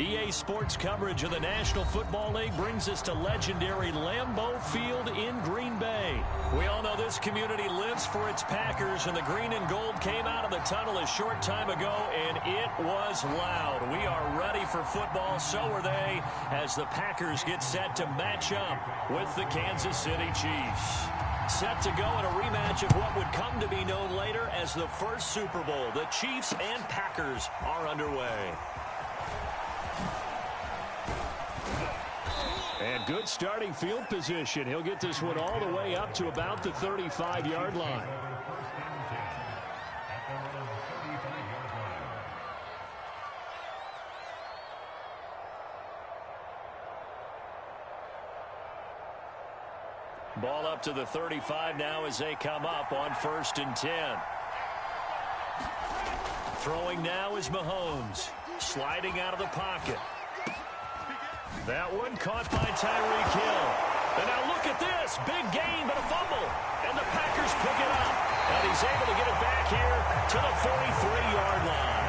EA Sports coverage of the National Football League brings us to legendary Lambeau Field in Green Bay. We all know this community lives for its Packers, and the green and gold came out of the tunnel a short time ago, and it was loud. We are ready for football, so are they, as the Packers get set to match up with the Kansas City Chiefs. Set to go in a rematch of what would come to be known later as the first Super Bowl. The Chiefs and Packers are underway. And good starting field position. He'll get this one all the way up to about the 35-yard line. Ball up to the 35 now as they come up on 1st and 10. Throwing now is Mahomes. Sliding out of the pocket. That one caught by Tyreek Hill. And now look at this. Big gain, but a fumble. And the Packers pick it up. And he's able to get it back here to the 43-yard line.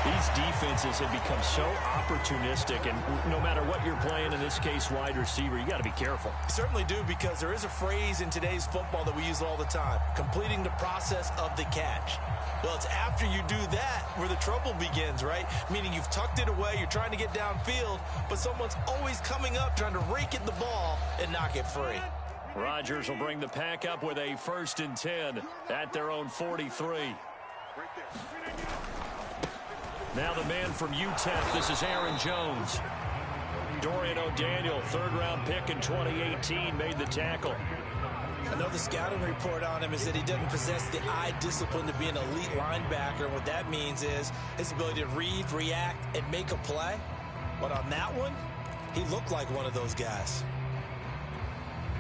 These defenses have become so opportunistic, and no matter what you're playing, in this case wide receiver, you got to be careful. You certainly do, because there is a phrase in today's football that we use all the time: completing the process of the catch. Well, it's after you do that where the trouble begins, right? Meaning you've tucked it away, you're trying to get downfield, but someone's always coming up trying to rake at the ball and knock it free. Rodgers will bring the pack up with a 1st and 10 at their own 43. Now the man from UTEP, this is Aaron Jones. Dorian O'Daniel, 3rd-round pick in 2018, made the tackle. I know the scouting report on him is that he doesn't possess the eye discipline to be an elite linebacker. And what that means is his ability to read, react, and make a play. But on that one, he looked like one of those guys.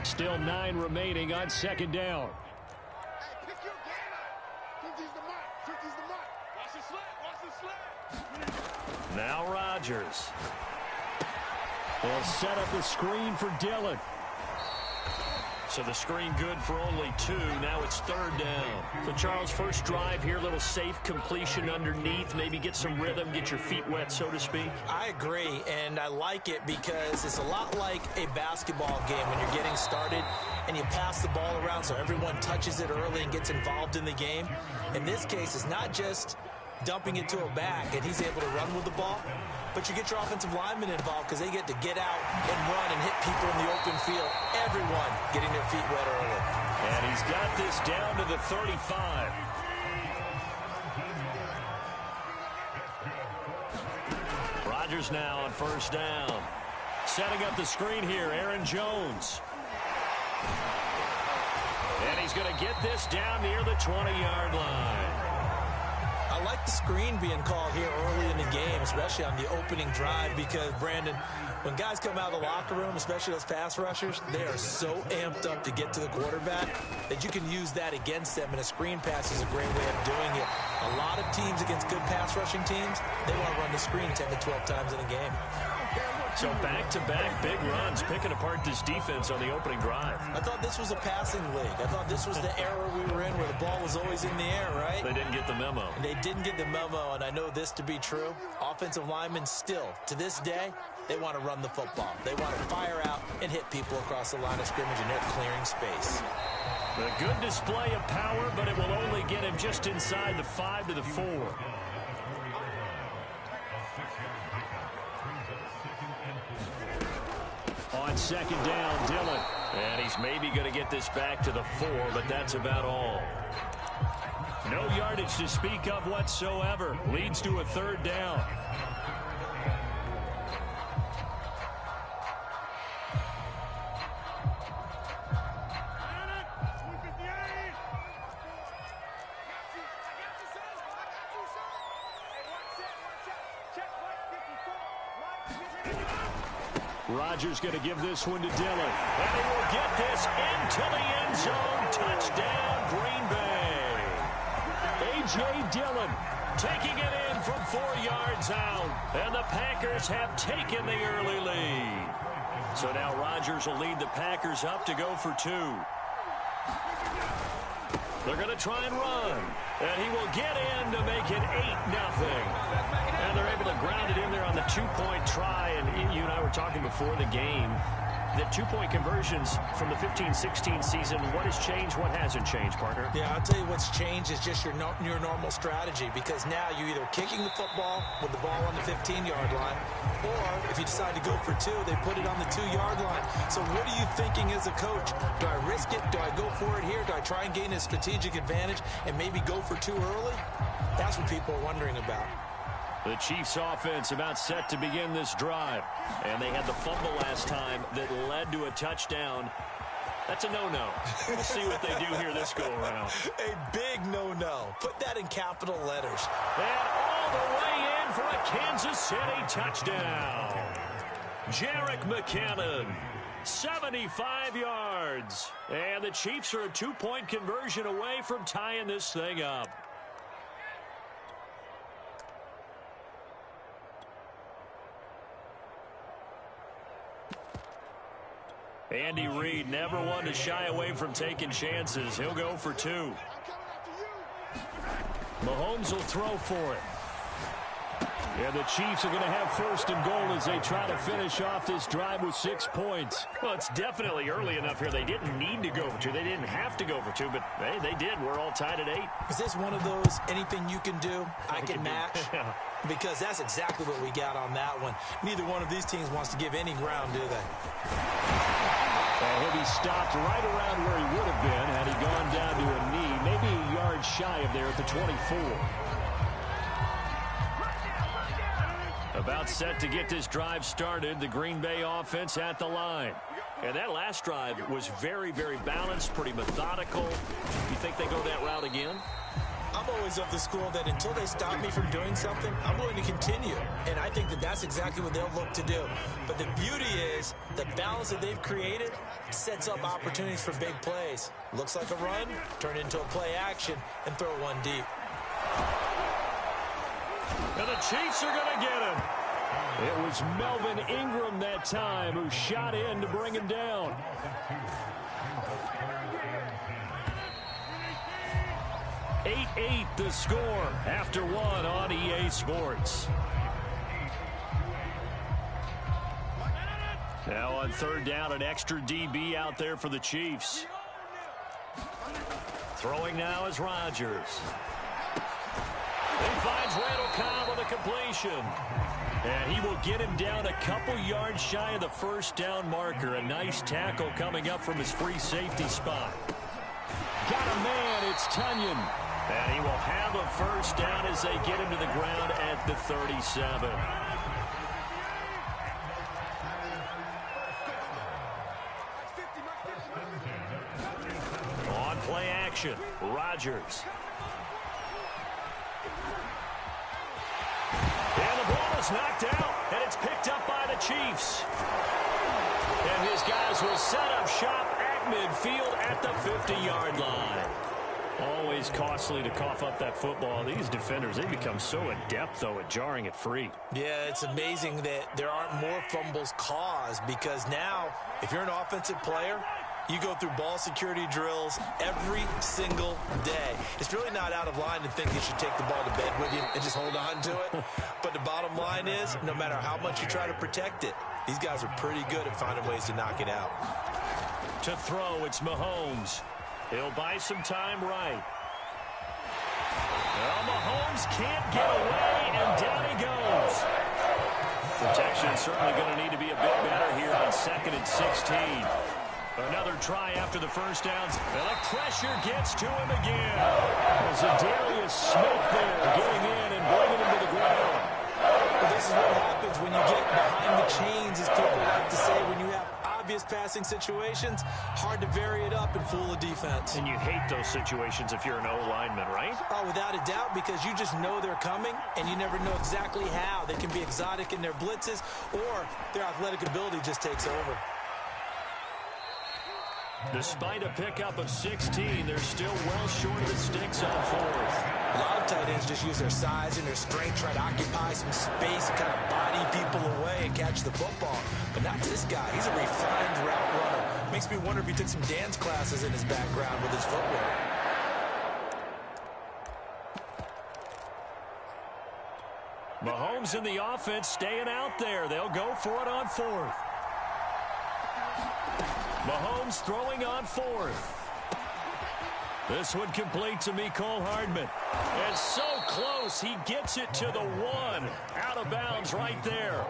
Still 9 remaining on 2nd down. Now Rodgers. They'll set up a screen for Dillon. So the screen good for only 2. Now it's 3rd down. So Charles, first drive here, little safe completion underneath. Maybe get some rhythm, get your feet wet, so to speak. I agree, and I like it because it's a lot like a basketball game when you're getting started and you pass the ball around so everyone touches it early and gets involved in the game. In this case, it's not just dumping it to a back and he's able to run with the ball, but you get your offensive linemen involved because they get to get out and run and hit people in the open field. Everyone getting their feet wet early. And he's got this down to the 35. Rodgers now on 1st down. Setting up the screen here, Aaron Jones. And he's going to get this down near the 20-yard line. I like the screen being called here early in the game, especially on the opening drive, because, Brandon, when guys come out of the locker room, especially those pass rushers, they are so amped up to get to the quarterback that you can use that against them, and a screen pass is a great way of doing it. A lot of teams against good pass rushing teams, they want to run the screen 10 to 12 times in a game. So back-to-back big runs, picking apart this defense on the opening drive. I thought this was a passing league. I thought this was the era we were in where the ball was always in the air, right? They didn't get the memo. And they didn't get the memo, and I know this to be true. Offensive linemen still, to this day, they want to run the football. They want to fire out and hit people across the line of scrimmage, and they're clearing space. A good display of power, but it will only get him just inside the 5 to the 4. On 2nd down, Dillon. And he's maybe going to get this back to the 4, but that's about all. No yardage to speak of whatsoever. Leads to a 3rd down. Rodgers going to give this one to Dillon. And he will get this into the end zone. Touchdown, Green Bay. A.J. Dillon taking it in from 4 yards out. And the Packers have taken the early lead. So now Rodgers will lead the Packers up to go for 2. They're going to try and run. And he will get in to make it 8-0. And they're able to ground it in there on the 2-point we're talking before the game. The two-point conversions from the 15-16 season, what has changed, what hasn't changed, partner? Yeah, I'll tell you what's changed is just your normal strategy, because now you're either kicking the football with the ball on the 15-yard line, or if you decide to go for two, they put it on the 2-yard line. So what are you thinking as a coach? Do I risk it? Do I go for it here? Do I try and gain a strategic advantage and maybe go for two early? That's what people are wondering about. The Chiefs offense about set to begin this drive. And they had the fumble last time that led to a touchdown. That's a no-no. We'll see what they do here this go-around. A big no-no. Put that in capital letters. And all the way in for a Kansas City touchdown. Jerick McKinnon, 75 yards. And the Chiefs are a two-point conversion away from tying this thing up. Andy Reid, never one to shy away from taking chances. He'll go for two. Mahomes will throw for it. And the Chiefs are going to have first and goal as they try to finish off this drive with 6 points. Well, it's definitely early enough here. They didn't need to go for two. They didn't have to go for two, but hey, they did. We're all tied at 8. Is this one of those anything you can do, I can match? Because that's exactly what we got on that one. Neither one of these teams wants to give any ground, do they? And he'll be stopped right around where he would have been had he gone down to a knee, maybe a yard shy of there at the 24. About set to get this drive started, the Green Bay offense at the line. And that last drive was very, very balanced, pretty methodical. You think they go that route again? I'm always of the school that until they stop me from doing something, I'm going to continue. And I think that that's exactly what they'll look to do. But the beauty is the balance that they've created sets up opportunities for big plays. Looks like a run, turn into a play action, and throw one deep. And the Chiefs are going to get him. It was Melvin Ingram that time who shot in to bring him down. The score after one on EA Sports. Now on third down, an extra DB out there for the Chiefs. Throwing now is Rodgers. He finds Randall Cobb with a completion. And he will get him down a couple yards shy of the first down marker. A nice tackle coming up from his free safety spot. Got a man, it's Tunyon. And he will have a first down as they get him to the ground at the 37. On play action, Rodgers. And the ball is knocked out, and it's picked up by the Chiefs. And his guys will set up shop at midfield at the 50-yard line. Always costly to cough up that football. These defenders, they become so adept, though, at jarring it free. Yeah, it's amazing that there aren't more fumbles caused, because now, if you're an offensive player, you go through ball security drills every single day. It's really not out of line to think you should take the ball to bed with you and just hold on to it. But the bottom line is, no matter how much you try to protect it, these guys are pretty good at finding ways to knock it out. To throw, it's Mahomes. He'll buy some time right. Well, Mahomes can't get away, and down he goes. Protection's certainly going to need to be a bit better here on 2nd and 16. Another try after the first downs. And the pressure gets to him again. Zadarius Smith there getting in and bringing him to the ground. But this is what happens when you get behind the chains, as people like to say, when you have obvious passing situations, hard to vary it up and fool a defense. And you hate those situations if you're an O-lineman, right? Oh, without a doubt, because you just know they're coming, and you never know exactly how. They can be exotic in their blitzes, or their athletic ability just takes over. Despite a pickup of 16, they're still well short of the sticks on fourth. A lot of tight ends just use their size and their strength, try to occupy some space, kind of body people away and catch the football. But not this guy. He's a refined route runner. Makes me wonder if he took some dance classes in his background with his footwork. Mahomes and the offense staying out there. They'll go for it on fourth. Mahomes throwing on fourth. This one complete to Mecole Hardman. And so close, he gets it to the one. Out of bounds right there.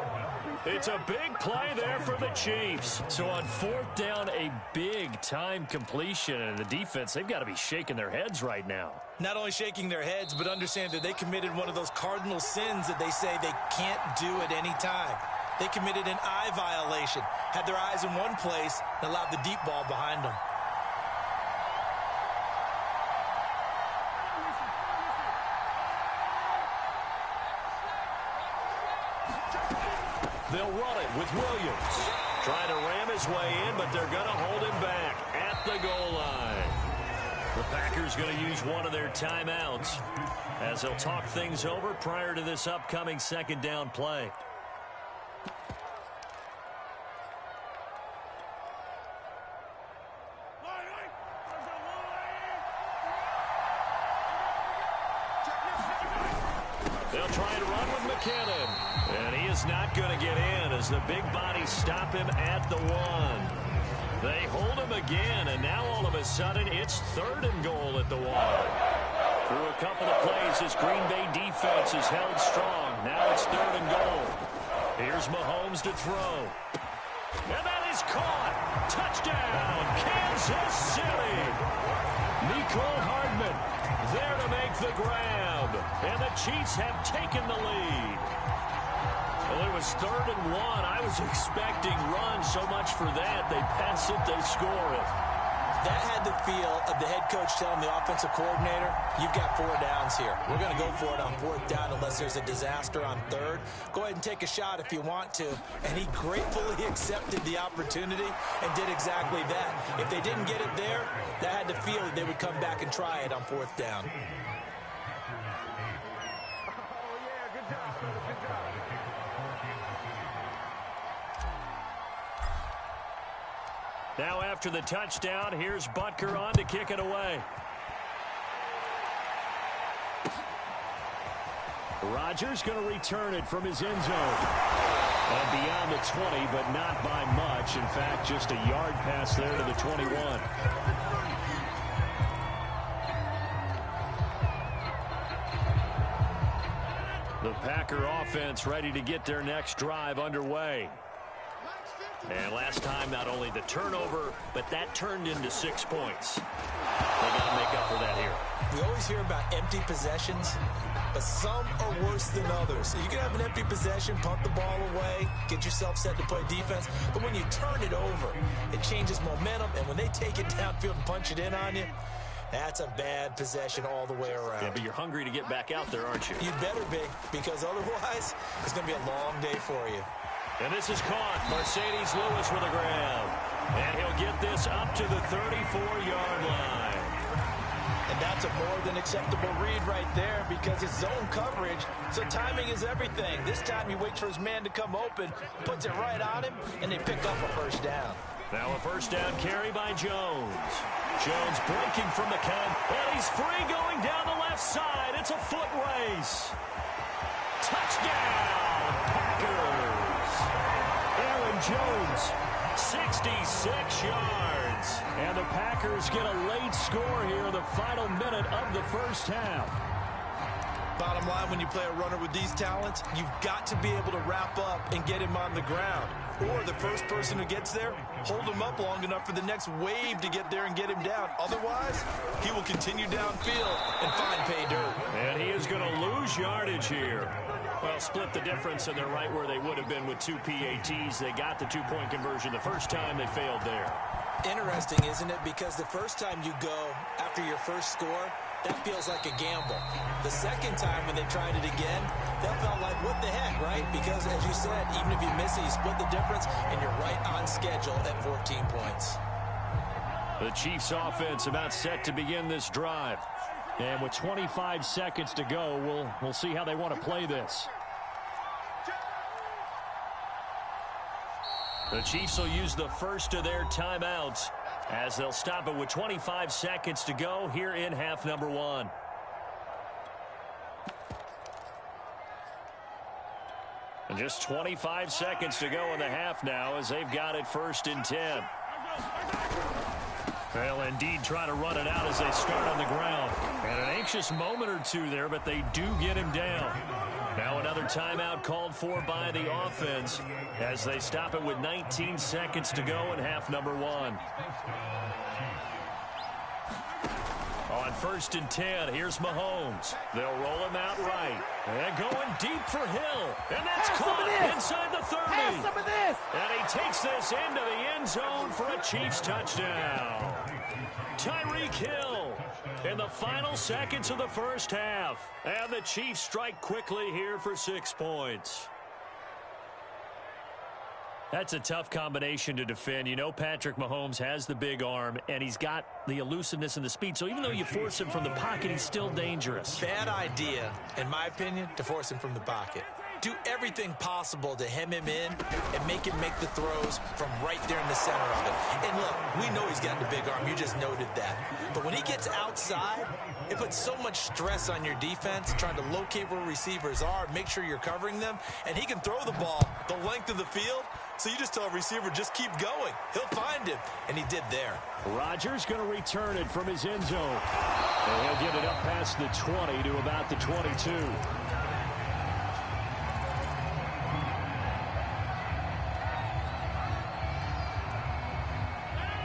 It's a big play there for the Chiefs. So on fourth down, a big-time completion. And the defense, they've got to be shaking their heads right now. Not only shaking their heads, but understand that they committed one of those cardinal sins that they say they can't do at any time. They committed an eye violation, had their eyes in one place, and allowed the deep ball behind them. They'll run it with Williams. Trying to ram his way in, but they're going to hold him back at the goal line. The Packers going to use one of their timeouts as they'll talk things over prior to this upcoming second down play. They'll try and run with McKinnon. And he is not going to get in as the big bodies stop him at the one. They hold him again, and now all of a sudden it's third and goal at the one. Through a couple of plays, this Green Bay defense is held strong. Now it's third and goal. Here's Mahomes to throw. And that is caught. Touchdown, Kansas City. Mecole Hardman there to make the grab. And the Chiefs have taken the lead. Well, it was third and one. I was expecting run so much for that. They pass it, they score it. That had the feel of the head coach telling the offensive coordinator, you've got 4 downs here. We're going to go for it on fourth down unless there's a disaster on third. Go ahead and take a shot if you want to. And he gratefully accepted the opportunity and did exactly that. If they didn't get it there, that had the feel that they would come back and try it on fourth down. Now after the touchdown, here's Butker on to kick it away. Rodgers going to return it from his end zone. And beyond the 20, but not by much. In fact, just a yard pass there to the 21. The Packer offense ready to get their next drive underway. And last time, not only the turnover, but that turned into 6 points. They got to make up for that here. We always hear about empty possessions, but some are worse than others. You can have an empty possession, punt the ball away, get yourself set to play defense, but when you turn it over, it changes momentum, and when they take it downfield and punch it in on you, that's a bad possession all the way around. Yeah, but you're hungry to get back out there, aren't you? You'd better be, because otherwise, it's going to be a long day for you. And this is caught. Mercedes Lewis with a grab. And he'll get this up to the 34-yard line. And that's a more than acceptable read right there because it's zone coverage, so timing is everything. This time he waits for his man to come open, puts it right on him, and they pick up a first down. Now a first down carry by Jones. Jones breaking from the count, and he's free going down the left side. It's a foot race. Touchdown, Packers. Aaron Jones, 66 yards. And the Packers get a late score here in the final minute of the first half. Bottom line, when you play a runner with these talents, you've got to be able to wrap up and get him on the ground. Or the first person who gets there, hold him up long enough for the next wave to get there and get him down. Otherwise, he will continue downfield and find pay dirt. And he is going to lose yardage here. Well, split the difference, and they're right where they would have been with 2 PATs. They got the two-point conversion the first time. They failed there. Interesting, isn't it? Because the first time you go after your first score, that feels like a gamble. The second time when they tried it again, that felt like, what the heck, right? Because, as you said, even if you miss it, you split the difference, and you're right on schedule at 14 points. The Chiefs offense about set to begin this drive. And with 25 seconds to go, we'll see how they want to play this. The Chiefs will use the first of their timeouts as they'll stop it with 25 seconds to go here in half number 1. And just 25 seconds to go in the half now as they've got it 1st and 10. Well, indeed, trying to run it out as they start on the ground. And an anxious moment or two there, but they do get him down. Now another timeout called for by the offense as they stop it with 19 seconds to go in half number 1. On 1st and 10, here's Mahomes. They'll roll him out right. And going deep for Hill. And that's caught inside the 30. Have some of this. And he takes this into the end zone for a Chiefs touchdown. Tyreek Hill in the final seconds of the first half. And the Chiefs strike quickly here for 6 points. That's a tough combination to defend. You know Patrick Mahomes has the big arm, and he's got the elusiveness and the speed. So even though you force him from the pocket, he's still dangerous. Bad idea, in my opinion, to force him from the pocket. Do everything possible to hem him in and make him make the throws from right there in the center of it. And look, we know he's got the big arm. You just noted that. But when he gets outside, it puts so much stress on your defense trying to locate where receivers are, make sure you're covering them, and he can throw the ball the length of the field. So you just tell a receiver, just keep going. He'll find him, and he did there. Rodgers going to return it from his end zone. And he'll get it up past the 20 to about the 22.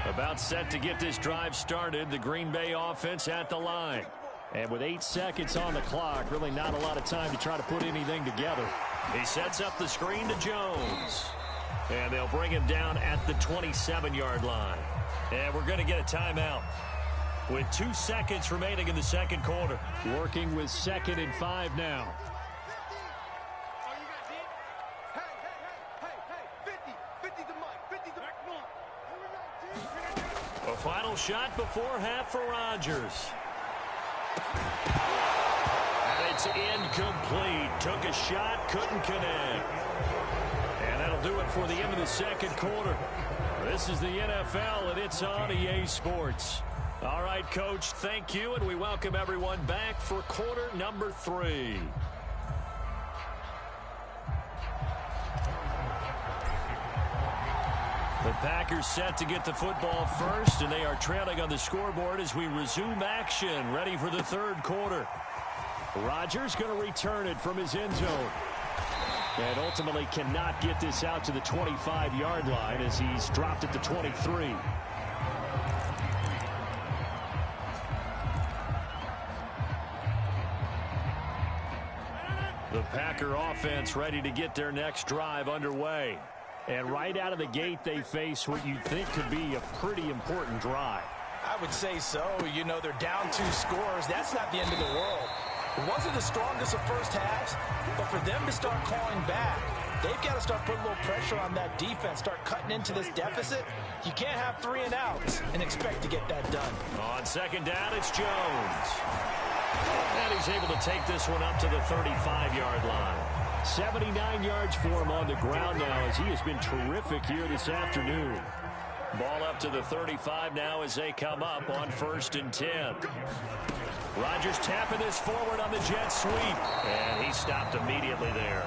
About set to get this drive started, the Green Bay offense at the line. And with 8 seconds on the clock, really not a lot of time to try to put anything together. He sets up the screen to Jones. And they'll bring him down at the 27-yard line. And we're going to get a timeout with 2 seconds remaining in the second quarter. Working with 2nd and 5 now. A final shot before half for Rodgers. And it's incomplete. Took a shot, couldn't connect. And that'll do it for the end of the second quarter. This is the NFL, and it's on EA Sports. All right, Coach, thank you, and we welcome everyone back for quarter number 3. The Packers set to get the football first, and they are trailing on the scoreboard as we resume action, ready for the third quarter. Rodgers going to return it from his end zone. And ultimately cannot get this out to the 25-yard line as he's dropped at the 23. The Packer offense ready to get their next drive underway. And right out of the gate, they face what you'd think could be a pretty important drive. I would say so. You know, they're down 2 scores. That's not the end of the world. It wasn't the strongest of first halves, but for them to start calling back, they've got to start putting a little pressure on that defense, start cutting into this deficit. You can't have 3 and outs and expect to get that done. On second down, it's Jones. And he's able to take this one up to the 35-yard line. 79 yards for him on the ground now as he has been terrific here this afternoon. Ball up to the 35 now as they come up on 1st and 10. Rodgers tapping this forward on the jet sweep. And he stopped immediately there.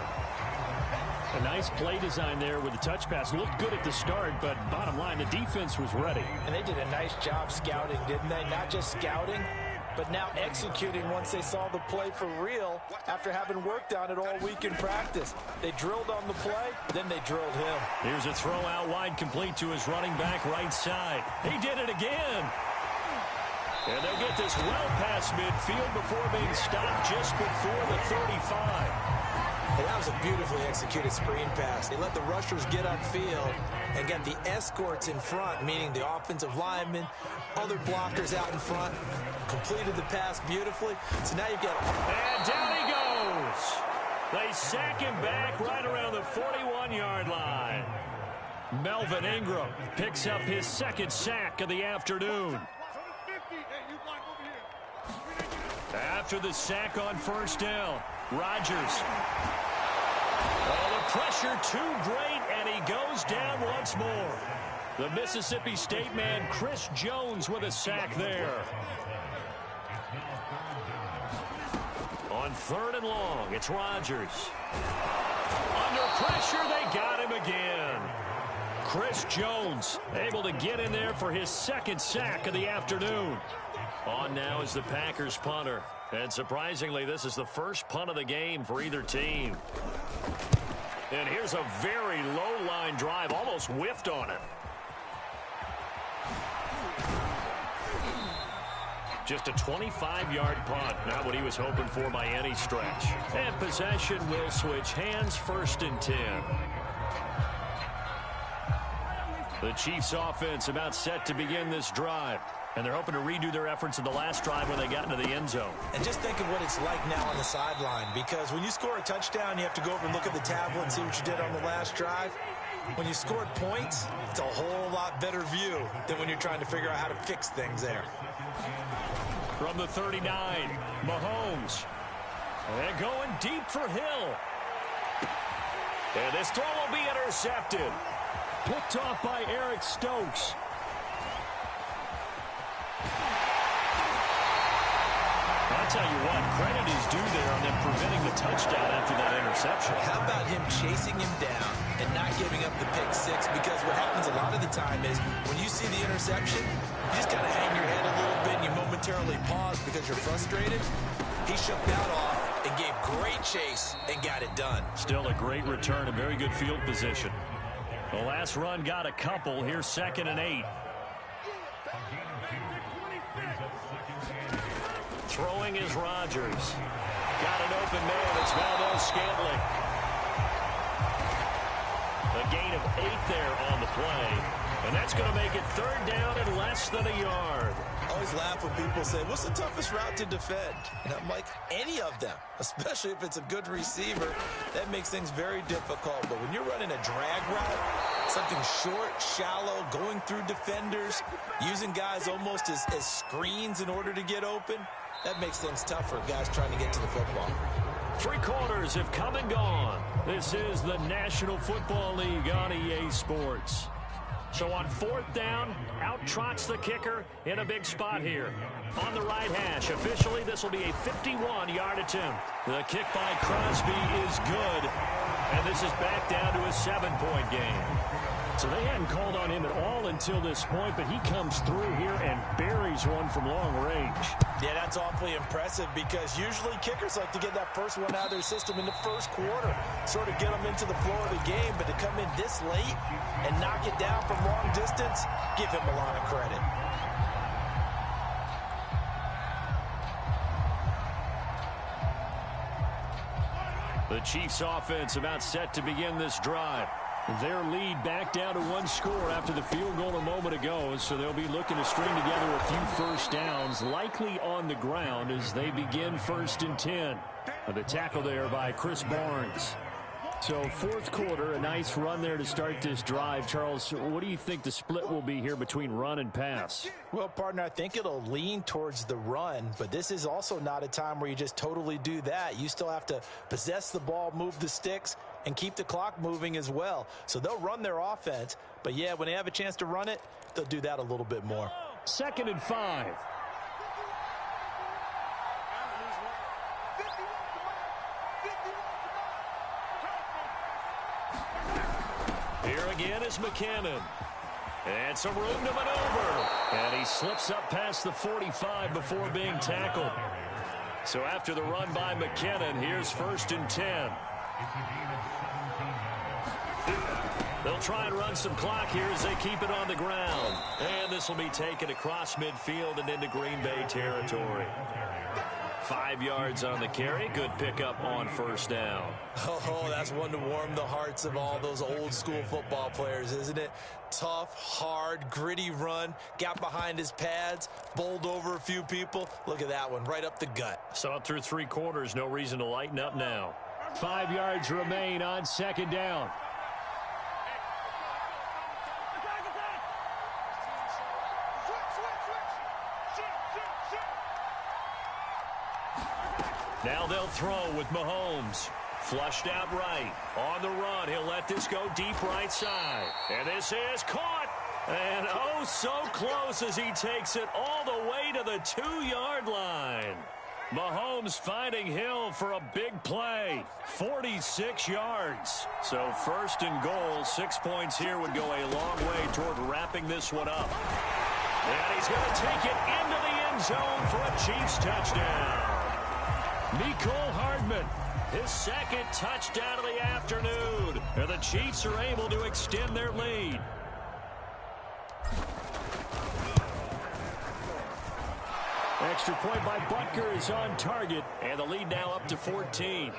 A nice play design there with the touch pass. Looked good at the start, but bottom line, the defense was ready. And they did a nice job scouting, didn't they? Not just scouting, but now executing once they saw the play for real after having worked on it all week in practice. They drilled on the play, then they drilled him. Here's a throw out wide complete to his running back right side. He did it again. And they'll get this well past midfield before being stopped just before the 35. And that was a beautifully executed screen pass. They let the rushers get upfield and got the escorts in front, meaning the offensive linemen, other blockers out in front, completed the pass beautifully. So now you've got... And down he goes. They sack him back right around the 41-yard line. Melvin Ingram picks up his 2nd sack of the afternoon. After the sack on 1st down, Rodgers. Oh, the pressure too great, and he goes down once more. The Mississippi State man, Chris Jones, with a sack there. On 3rd and long, it's Rodgers. Under pressure, they got him again. Chris Jones able to get in there for his second sack of the afternoon. On now is the Packers punter. And surprisingly, this is the first punt of the game for either team. And here's a very low-line drive, almost whiffed on it. Just a 25-yard punt, not what he was hoping for by any stretch. And possession will switch hands, 1st and 10. The Chiefs offense about set to begin this drive. And they're hoping to redo their efforts in the last drive when they got into the end zone. And just think of what it's like now on the sideline, because when you score a touchdown, you have to go over and look at the tablet and see what you did on the last drive. When you scored points, it's a whole lot better view than when you're trying to figure out how to fix things there. From the 39, Mahomes. And going deep for Hill. And this throw will be intercepted. Picked off by Eric Stokes. I'll tell you what, credit is due there on them preventing the touchdown after that interception. How about him chasing him down and not giving up the pick six? Because what happens a lot of the time is when you see the interception, you just kind of hang your head a little bit and you momentarily pause because you're frustrated. He shook that off and gave great chase and got it done. Still a great return, a very good field position. The last run got a couple. Here's 2nd and 8. Throwing is Rodgers. Got an open man. It's Valdes-Scantling. A gain of 8 there on the play. And that's going to make it 3rd down and less than a yard. I always laugh when people say, what's the toughest route to defend? And I'm like, any of them, especially if it's a good receiver. That makes things very difficult. But when you're running a drag route, something short, shallow, going through defenders, using guys almost as screens in order to get open, that makes things tough for guys trying to get to the football. 3 quarters have come and gone. This is the National Football League on EA Sports. So on 4th down, out trots the kicker in a big spot here. On the right hash, officially this will be a 51-yard attempt. The kick by Crosby is good. And this is back down to a 7-point game. So they hadn't called on him at all until this point, but he comes through here and buries one from long range. Yeah, that's awfully impressive because usually kickers like to get that first one out of their system in the first quarter, sort of get them into the flow of the game, but to come in this late and knock it down from long distance, give him a lot of credit. The Chiefs offense about set to begin this drive. Their lead back down to 1 score after the field goal a moment ago, so they'll be looking to string together a few first downs, likely on the ground as they begin 1st and 10. The tackle there by Chris Barnes. So 4th quarter, a nice run there to start this drive. Charles, what do you think the split will be here between run and pass? Well, partner, I think it'll lean towards the run, but this is also not a time where you just totally do that. You still have to possess the ball, move the sticks, and keep the clock moving as well. So they'll run their offense, but yeah, when they have a chance to run it, they'll do that a little bit more. 2nd and 5. Here again is McKinnon. And some room to maneuver. And he slips up past the 45 before being tackled. So after the run by McKinnon, here's 1st and 10. They'll try and run some clock here as they keep it on the ground. And this will be taken across midfield and into Green Bay territory. 5 yards on the carry. Good pickup on 1st down. Oh, that's one to warm the hearts of all those old school football players, isn't it? Tough, hard, gritty run. Got behind his pads, bowled over a few people. Look at that one, right up the gut. Saw it through 3 quarters. No reason to lighten up now. 5 yards remain on 2nd down. Now they'll throw with Mahomes. Flushed out right. On the run, he'll let this go deep right side. And this is caught. And oh, so close as he takes it all the way to the 2-yard line. Mahomes finding Hill for a big play. 46 yards. So first and goal, 6 points here would go a long way toward wrapping this one up. And he's going to take it into the end zone for a Chiefs touchdown. Mecole Hardman, his second touchdown of the afternoon. And the Chiefs are able to extend their lead. Extra point by Butker is on target, and the lead now up to 14.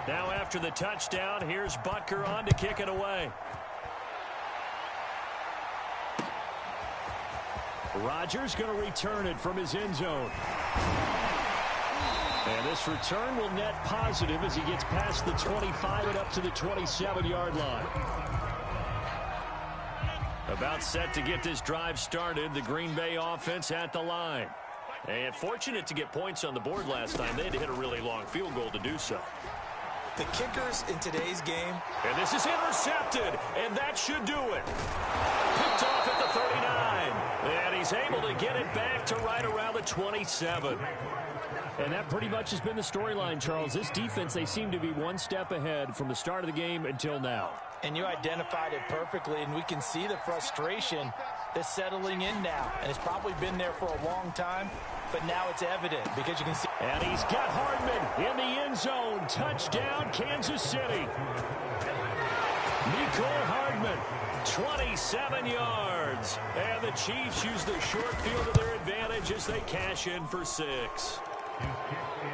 Now after the touchdown, here's Butker on to kick it away. Rodgers going to return it from his end zone. And this return will net positive as he gets past the 25 and up to the 27-yard line. About set to get this drive started, the Green Bay offense at the line. And fortunate to get points on the board last time. They had to hit a really long field goal to do so. The kickers in today's game. And this is intercepted, and that should do it. Picked off at the 39. And he's able to get it back to right around the 27. And that pretty much has been the storyline, Charles. This defense, they seem to be one step ahead from the start of the game until now. And you identified it perfectly, and we can see the frustration that's settling in now. And it's probably been there for a long time, but now it's evident because you can see. And he's got Hardman in the end zone. Touchdown, Kansas City. Mecole Hardman, 27 yards. And the Chiefs use the short field to their advantage as they cash in for 6.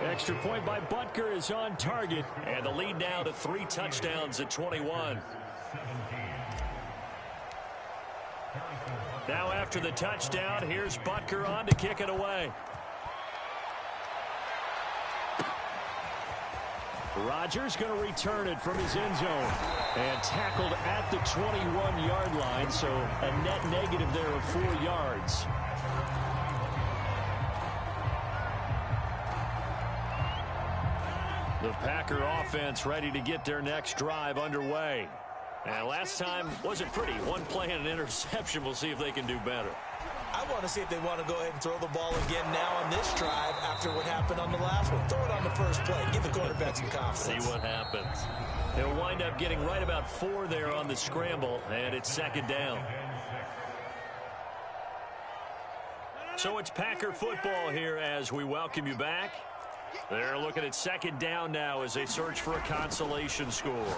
Extra point by Butker is on target. And the lead now to 3 touchdowns at 21. Now after the touchdown, here's Butker on to kick it away. Rodgers going to return it from his end zone. And tackled at the 21-yard line, so a net negative there of 4 yards. The Packer offense ready to get their next drive underway. And last time wasn't pretty. One play and an interception. We'll see if they can do better. I want to see if they want to go ahead and throw the ball again now on this drive after what happened on the last one. Throw it on the first play. Give the quarterback some confidence. See what happens. They'll wind up getting right about 4 there on the scramble, and it's second down. So it's Packer football here as we welcome you back. They're looking at second down now as they search for a consolation score.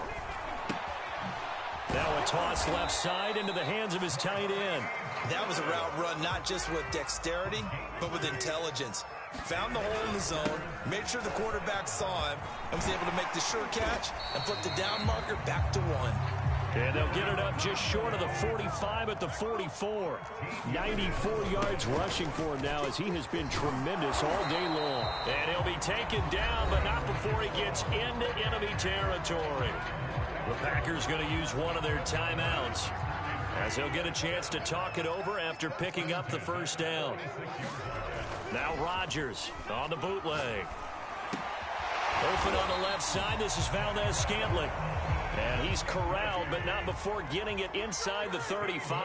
Now a toss left side into the hands of his tight end. That was a route run not just with dexterity, but with intelligence. Found the hole in the zone, made sure the quarterback saw him, and was able to make the sure catch and flip the down marker back to 1. And they'll get it up just short of the 45 at the 44. 94 yards rushing for him now as he has been tremendous all day long. And he'll be taken down, but not before he gets into enemy territory. The Packers going to use one of their timeouts as he'll get a chance to talk it over after picking up the first down. Now Rodgers on the bootleg. Open on the left side. This is Valdez-Scantling. And he's corralled, but not before getting it inside the 35.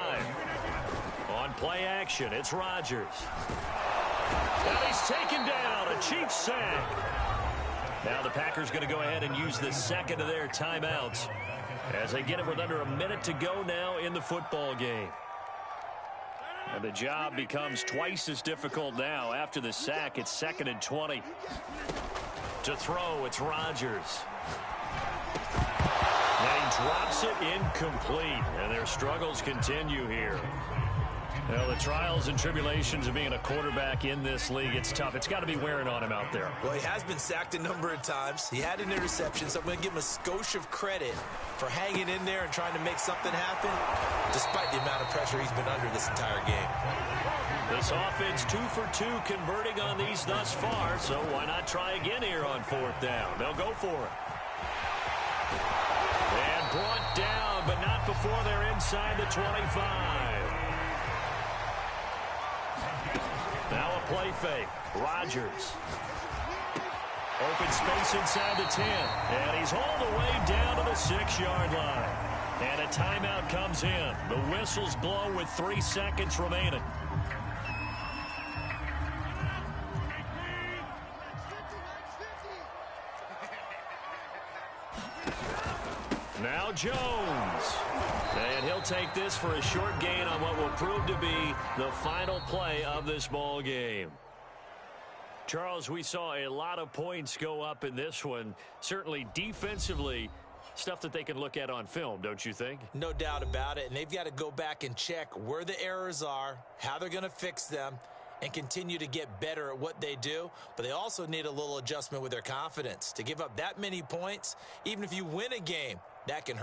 On play action, it's Rodgers. And he's taken down, a Chiefs sack. Now the Packers going to go ahead and use the second of their timeouts as they get it with under a minute to go now in the football game. And the job becomes twice as difficult now. After the sack, it's 2nd and 20. To throw, it's Rodgers. And he drops it incomplete. And their struggles continue here. Well, the trials and tribulations of being a quarterback in this league, it's tough. It's got to be wearing on him out there. Well, he has been sacked a number of times. He had an interception, so I'm going to give him a skosh of credit for hanging in there and trying to make something happen, despite the amount of pressure he's been under this entire game. This offense 2 for 2 converting on these thus far, so why not try again here on 4th down? They'll go for it. And brought down, but not before they're inside the 25. Now a play fake. Rodgers. Open space inside the 10. And he's all the way down to the 6-yard line. And a timeout comes in. The whistles blow with 3 seconds remaining. Now Jones. And he'll take this for a short gain on what will prove to be the final play of this ball game. Charles, we saw a lot of points go up in this one. Certainly defensively, stuff that they can look at on film, don't you think? No doubt about it. And they've got to go back and check where the errors are, how they're going to fix them, and continue to get better at what they do. But they also need a little adjustment with their confidence. To give up that many points, even if you win a game, that can hurt.